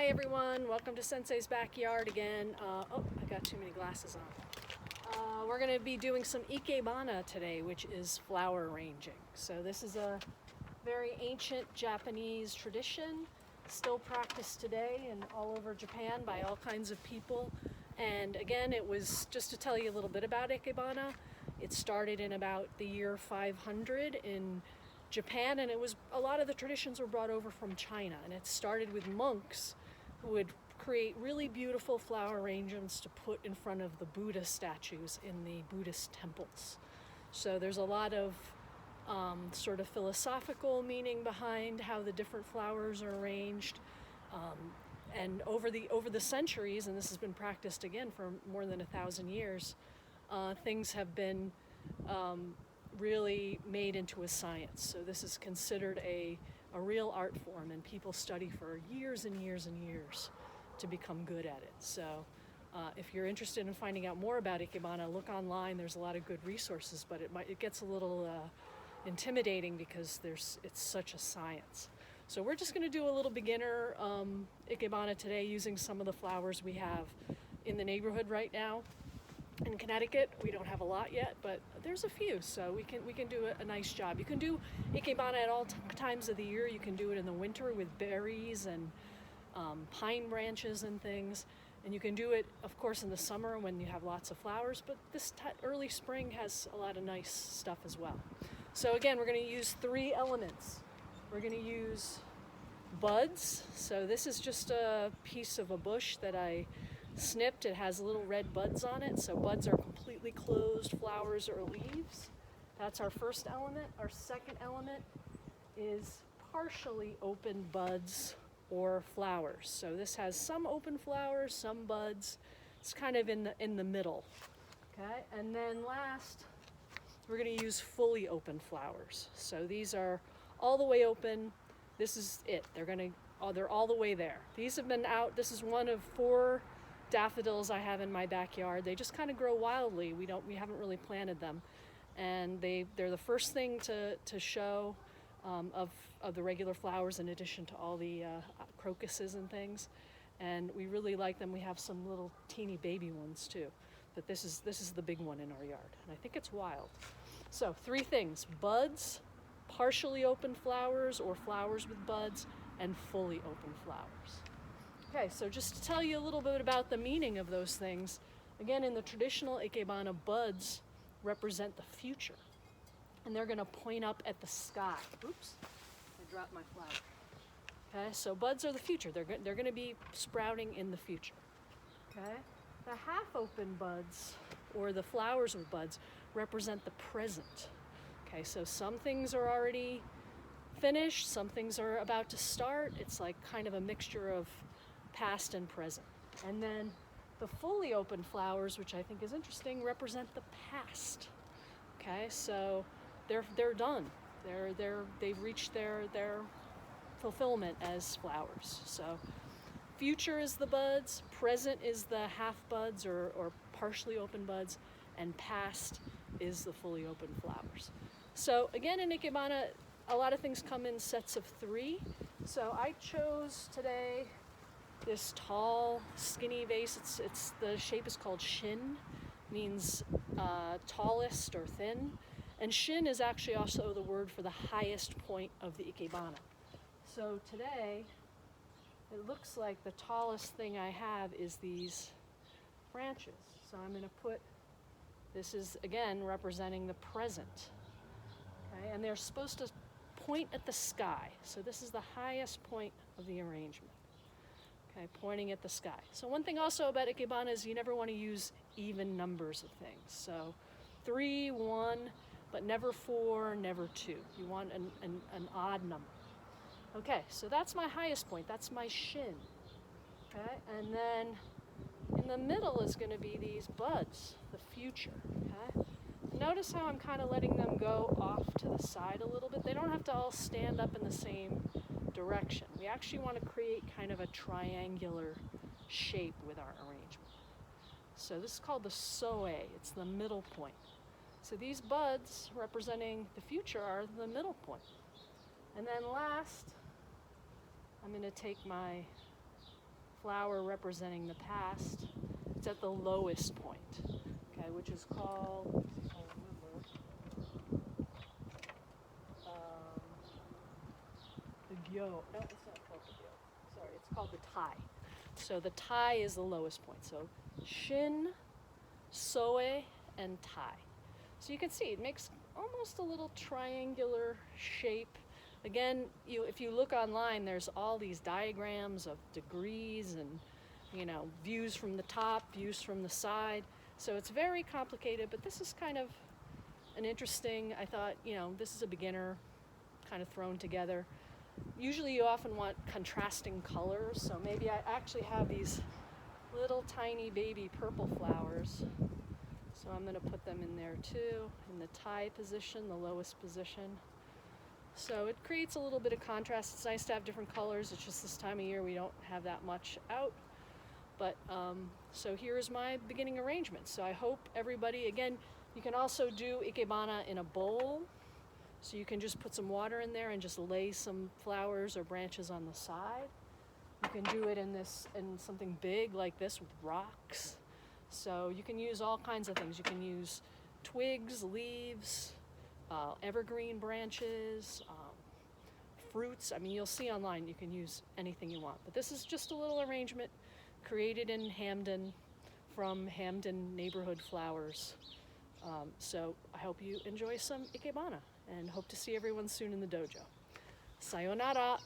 Hi everyone, welcome to Sensei's Backyard again. Oh, I got too many glasses on. We're going to be doing some Ikebana today, which is flower arranging. So this is a very ancient Japanese tradition, still practiced today and all over Japan by all kinds of people. And again, it was just to tell you a little bit about Ikebana. It started in about the year 500 in Japan, and it was a lot of the traditions were brought over from China, and it started with monks who would create really beautiful flower arrangements to put in front of the Buddha statues in the Buddhist temples. So there's a lot of sort of philosophical meaning behind how the different flowers are arranged, and over the centuries, and this has been practiced again for more than 1,000 years, things have been really made into a science. So this is considered a real art form, and people study for years and years and years to become good at it. So if you're interested in finding out more about Ikebana, look online. There's a lot of good resources, but it gets a little intimidating because it's such a science. So we're just going to do a little beginner Ikebana today using some of the flowers we have in the neighborhood right now. In Connecticut, we don't have a lot yet, but there's a few, so we can do a nice job. You can do Ikebana at all times of the year. You can do it in the winter with berries and pine branches and things, and you can do it, of course, in the summer when you have lots of flowers, but this early spring has a lot of nice stuff as well. So again, we're going to use 3 elements. We're going to use buds. So this is just a piece of a bush that I snipped. It has little red buds on it, so buds are completely closed flowers or leaves. That's our first element. Our second element is partially open buds or flowers. So this has some open flowers, some buds. It's kind of in the middle. Okay, and then last, we're going to use fully open flowers. So these are all the way open. This is it. They're all the way there. These have been out. This is one of 4 daffodils I have in my backyard. They just kind of grow wildly. We haven't really planted them, and they're the first thing to show of the regular flowers, in addition to all the crocuses and things. And we really like them. We have some little teeny baby ones too, but this is the big one in our yard, and I think it's wild. So 3 things: buds, partially open flowers or flowers with buds, and fully open flowers. Okay, so just to tell you a little bit about the meaning of those things, again, in the traditional Ikebana, buds represent the future, and they're going to point up at the sky. Oops, I dropped my flower. Okay, so buds are the future. They're going to be sprouting in the future. Okay, the half-open buds, or the flowers with buds, represent the present. Okay, so some things are already finished, some things are about to start. It's like kind of a mixture of past and present. And then the fully open flowers, which I think is interesting, represent the past. Okay, so they're done. They've reached their fulfillment as flowers. So future is the buds, present is the half buds or partially open buds, and past is the fully open flowers. So again, in Ikebana, a lot of things come in sets of 3. So I chose today this tall, skinny vase. It's the shape is called shin, means tallest or thin, and shin is actually also the word for the highest point of the Ikebana. So today, it looks like the tallest thing I have is these branches. So I'm going to put, this is again representing the present, okay? And they're supposed to point at the sky. So this is the highest point of the arrangement. Okay, pointing at the sky. So one thing also about Ikebana is you never want to use even numbers of things. So 3, 1, but never 4, never 2. You want an odd number. Okay, so that's my highest point. That's my shin. Okay, and then in the middle is going to be these buds, the future. Okay, notice how I'm kind of letting them go off to the side a little bit. They don't have to all stand up in the same direction. We actually want to create kind of a triangular shape with our arrangement. So this is called the soe. It's the middle point. So these buds representing the future are the middle point. And then last, I'm going to take my flower representing the past. It's at the lowest point, okay, which is called, I'll remember, the gyo. No, it's not called the gyo. Sorry, it's called the tai. So the tai is the lowest point. So shin, soe, and tai. So you can see it makes almost a little triangular shape. Again, if you look online, there's all these diagrams of degrees and, you know, views from the top, views from the side. So it's very complicated, but this is kind of an interesting, I thought, you know, this is a beginner kind of thrown together. Usually you often want contrasting colors, so maybe I actually have these little tiny baby purple flowers. So I'm going to put them in there too, in the tai position, the lowest position. So it creates a little bit of contrast. It's nice to have different colors. It's just this time of year we don't have that much out. But so here's my beginning arrangement. So I hope everybody, again, you can also do Ikebana in a bowl. So you can just put some water in there and just lay some flowers or branches on the side. You can do it in something big like this with rocks. So you can use all kinds of things. You can use twigs, leaves, evergreen branches, fruits. I mean, you'll see online you can use anything you want. But this is just a little arrangement created in Hamden from Hamden Neighborhood Flowers. So I hope you enjoy some Ikebana and hope to see everyone soon in the dojo. Sayonara!